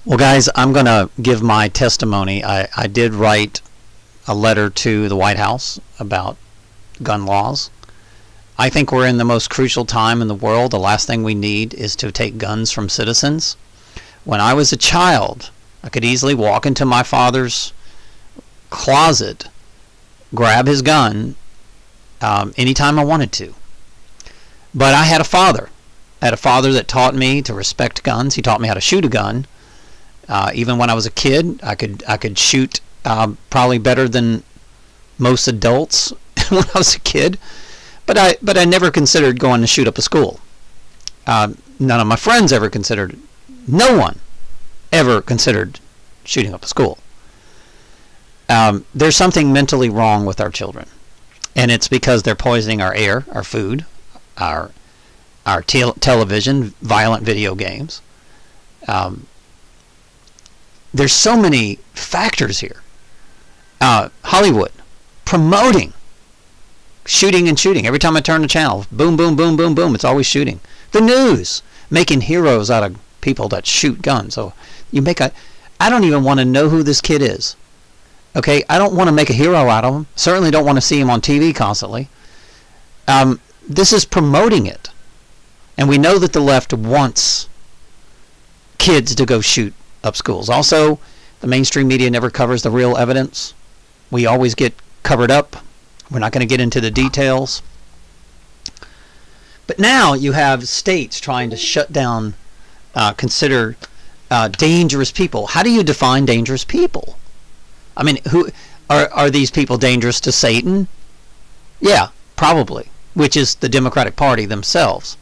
Well, guys, I'm going to give my testimony. I did write a letter to the White House about gun laws. I think we're in the most crucial time in the world. The last thing we need is to take guns from citizens. When I was a child, I could easily walk into my father's closet, grab his gun anytime I wanted to. But I had a father. I had a father that taught me to respect guns. He taught me how to shoot a gun. Even when I was a kid, I could shoot probably better than most adults when I was a kid. But I never considered going to shoot up a school. None of my friends ever considered it. No one ever considered shooting up a school. There's something mentally wrong with our children, and it's because they're poisoning our air, our food, our television, violent video games. There's so many factors here. Hollywood promoting shooting and shooting. Every time I turn the channel, boom, boom, boom, boom, boom, it's always shooting. The news making heroes out of people that shoot guns. So I don't even want to know who this kid is. Okay, I don't want to make a hero out of him. Certainly don't want to see him on TV constantly. This is promoting it. And we know that the left wants kids to go shoot up schools. Also, the mainstream media never covers the real evidence. We always get covered up. We're not going to get into the details. But now you have states trying to shut down, consider dangerous people. How do you define dangerous people? I mean, who are these people dangerous to Satan? Yeah, probably, which is the Democratic Party themselves.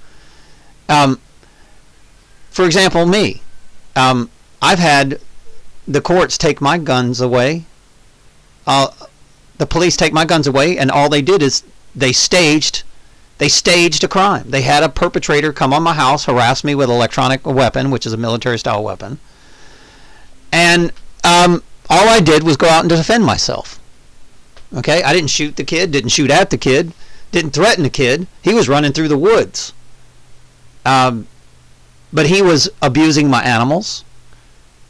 For example, me. I've had the courts take my guns away. The police take my guns away, and all they did is they staged a crime. They had a perpetrator come on my house, harass me with an electronic weapon, which is a military-style weapon. And all I did was go out and defend myself. Okay? I didn't shoot the kid, didn't shoot at the kid, didn't threaten the kid. He was running through the woods. But he was abusing my animals.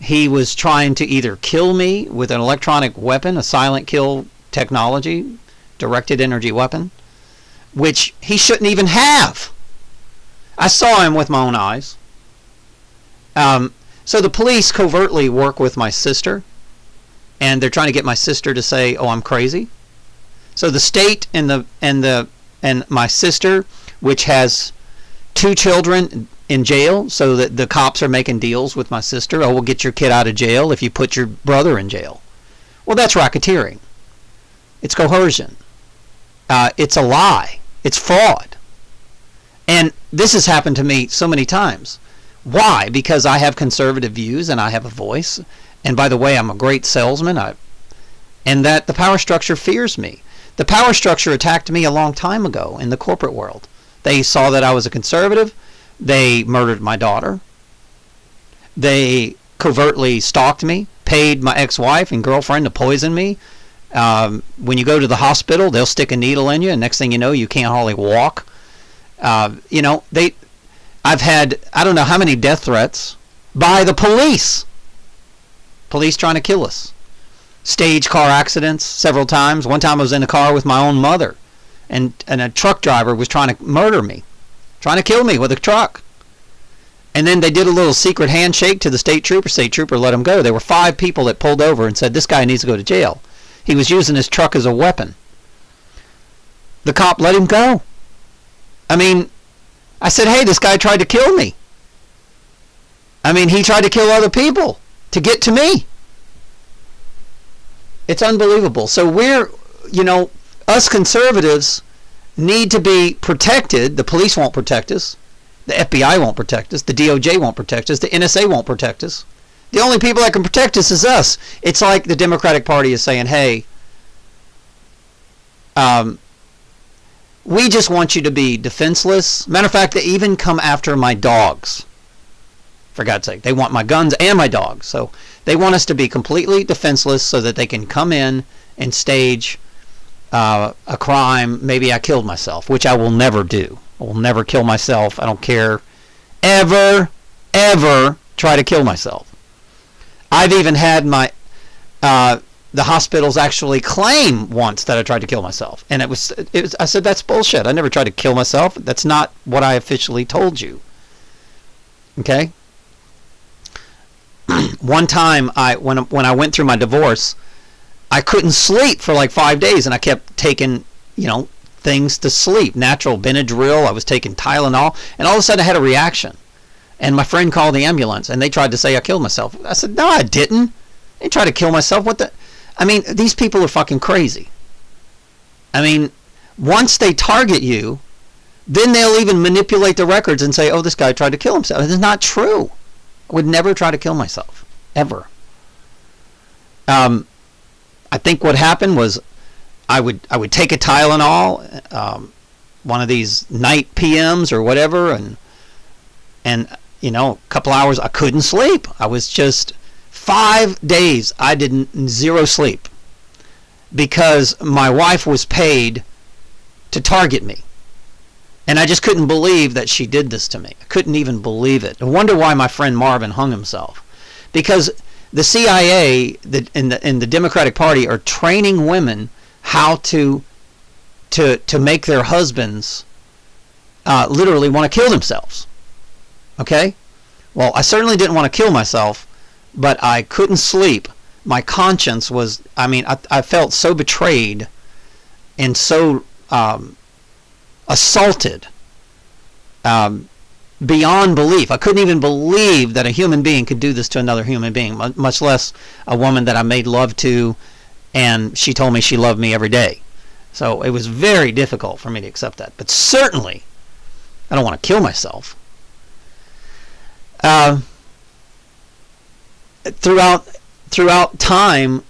He was trying to either kill me with an electronic weapon, a silent kill technology, directed energy weapon, which he shouldn't even have. I saw him with my own eyes. So the police covertly work with my sister, and they're trying to get my sister to say, "Oh, I'm crazy." So the state and my sister, which has 2 children in jail, so that the cops are making deals with my sister. "Oh, we'll get your kid out of jail if you put your brother in jail." Well, that's racketeering. It's coercion. It's a lie. It's fraud. And this has happened to me so many times. Why? Because I have conservative views and I have a voice. And by the way, I'm a great salesman. And that the power structure fears me. The power structure attacked me a long time ago in the corporate world. They saw that I was a conservative. They murdered my daughter. They covertly stalked me, paid my ex-wife and girlfriend to poison me. When you go to the hospital, they'll stick a needle in you, and next thing you know, you can't hardly walk. I've had, I don't know how many death threats by the police. Police trying to kill us. Stage car accidents several times. One time I was in a car with my own mother, and a truck driver was trying to murder me, trying to kill me with a truck. And then they did a little secret handshake to the state trooper. State trooper let him go. There were 5 people that pulled over and said, "This guy needs to go to jail. He was using his truck as a weapon." The cop let him go. I mean, I said, "Hey, this guy tried to kill me." I mean, he tried to kill other people to get to me. It's unbelievable. So us conservatives need to be protected. The police won't protect us. The FBI won't protect us. The DOJ won't protect us. The NSA won't protect us. The only people that can protect us is us. It's like the Democratic Party is saying, "Hey, we just want you to be defenseless." Matter of fact, they even come after my dogs. For God's sake, they want my guns and my dogs. So they want us to be completely defenseless so that they can come in and stage a crime. Maybe I killed myself, which I will never do. I will never kill myself. I don't care. Ever try to kill myself. I've even had the hospitals actually claim once that I tried to kill myself. And it was I said, that's bullshit. I never tried to kill myself. That's not what I officially told you. Okay? One time, when I went through my divorce, I couldn't sleep for like 5 days, and I kept taking, things to sleep. Natural Benadryl. I was taking Tylenol, and all of a sudden I had a reaction. And my friend called the ambulance, and they tried to say I killed myself. I said, no, I didn't. I didn't try to kill myself. What the... I mean, these people are fucking crazy. I mean, once they target you, then they'll even manipulate the records and say, oh, this guy tried to kill himself. It's not true. I would never try to kill myself. Ever. I think what happened was I would take a Tylenol, one of these night PMs or whatever, and a couple hours I couldn't sleep. I was just 5 days I didn't zero sleep because my wife was paid to target me. And I just couldn't believe that she did this to me. I couldn't even believe it. I wonder why my friend Marvin hung himself. Because the CIA and the Democratic Party are training women how to make their husbands literally want to kill themselves. Okay? Well, I certainly didn't want to kill myself, but I couldn't sleep. My conscience was, I felt so betrayed and so assaulted beyond belief. I couldn't even believe that a human being could do this to another human being, much less a woman that I made love to, and she told me she loved me every day. So it was very difficult for me to accept that. But certainly, I don't want to kill myself. Throughout time,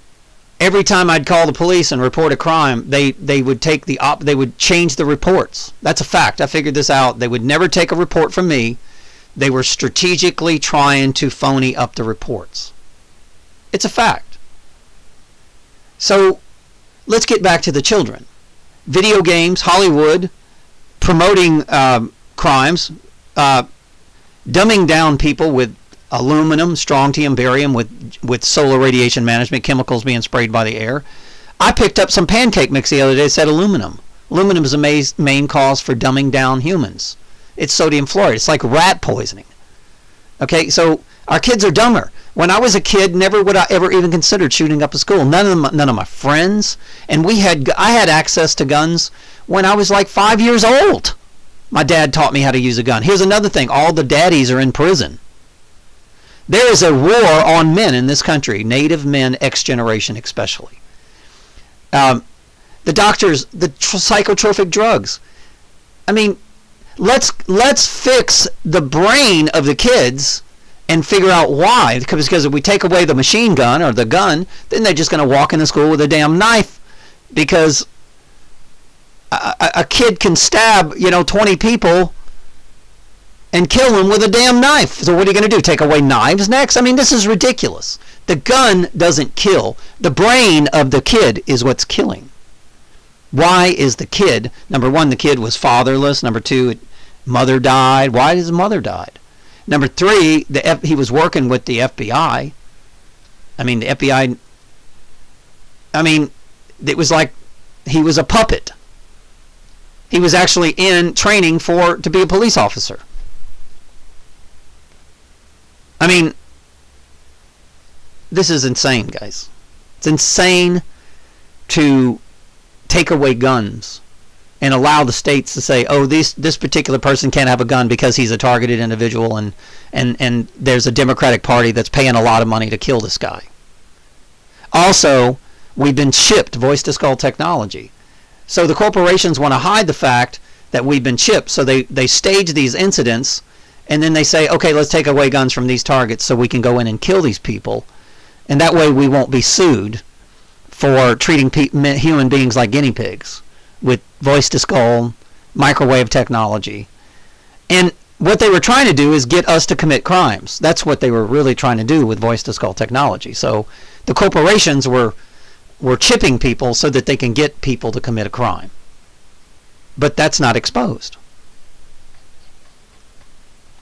every time I'd call the police and report a crime, they would they would change the reports. That's a fact. I figured this out. They would never take a report from me. They were strategically trying to phony up the reports. It's a fact. So let's get back to the children. Video games, Hollywood, promoting crimes, dumbing down people with aluminum, strontium, barium, with solar radiation management, chemicals being sprayed by the air. I picked up some pancake mix the other day that said aluminum. Aluminum is the main cause for dumbing down humans. It's sodium fluoride. It's like rat poisoning. Okay, so our kids are dumber. When I was a kid, never would I ever even considered shooting up a school. None of my friends. And I had access to guns when I was like 5 years old. My dad taught me how to use a gun. Here's another thing. All the daddies are in prison. There is a war on men in this country, Native men, X generation especially. The doctors, the psychotropic drugs. I mean, let's fix the brain of the kids and figure out why. Because if we take away the machine gun or the gun, then they're just going to walk into school with a damn knife. Because a kid can stab, 20 people and kill them with a damn knife. So what are you going to do? Take away knives next? I mean, this is ridiculous. The gun doesn't kill. The brain of the kid is what's killing. Why is the kid, number one, the kid was fatherless. Number two, mother died. Why his mother died? Number three, he was working with the FBI. I mean, the FBI, it was like he was a puppet. He was actually in training to be a police officer. I mean, this is insane, guys. It's insane to take away guns and allow the states to say, oh, this particular person can't have a gun because he's a targeted individual and there's a Democratic Party that's paying a lot of money to kill this guy. Also, we've been chipped voice-to-skull technology. So the corporations want to hide the fact that we've been chipped. So they stage these incidents, and then they say, okay, let's take away guns from these targets so we can go in and kill these people. And that way we won't be sued for treating human beings like guinea pigs with voice-to-skull, microwave technology. And what they were trying to do is get us to commit crimes. That's what they were really trying to do with voice-to-skull technology. So the corporations were chipping people so that they can get people to commit a crime. But that's not exposed.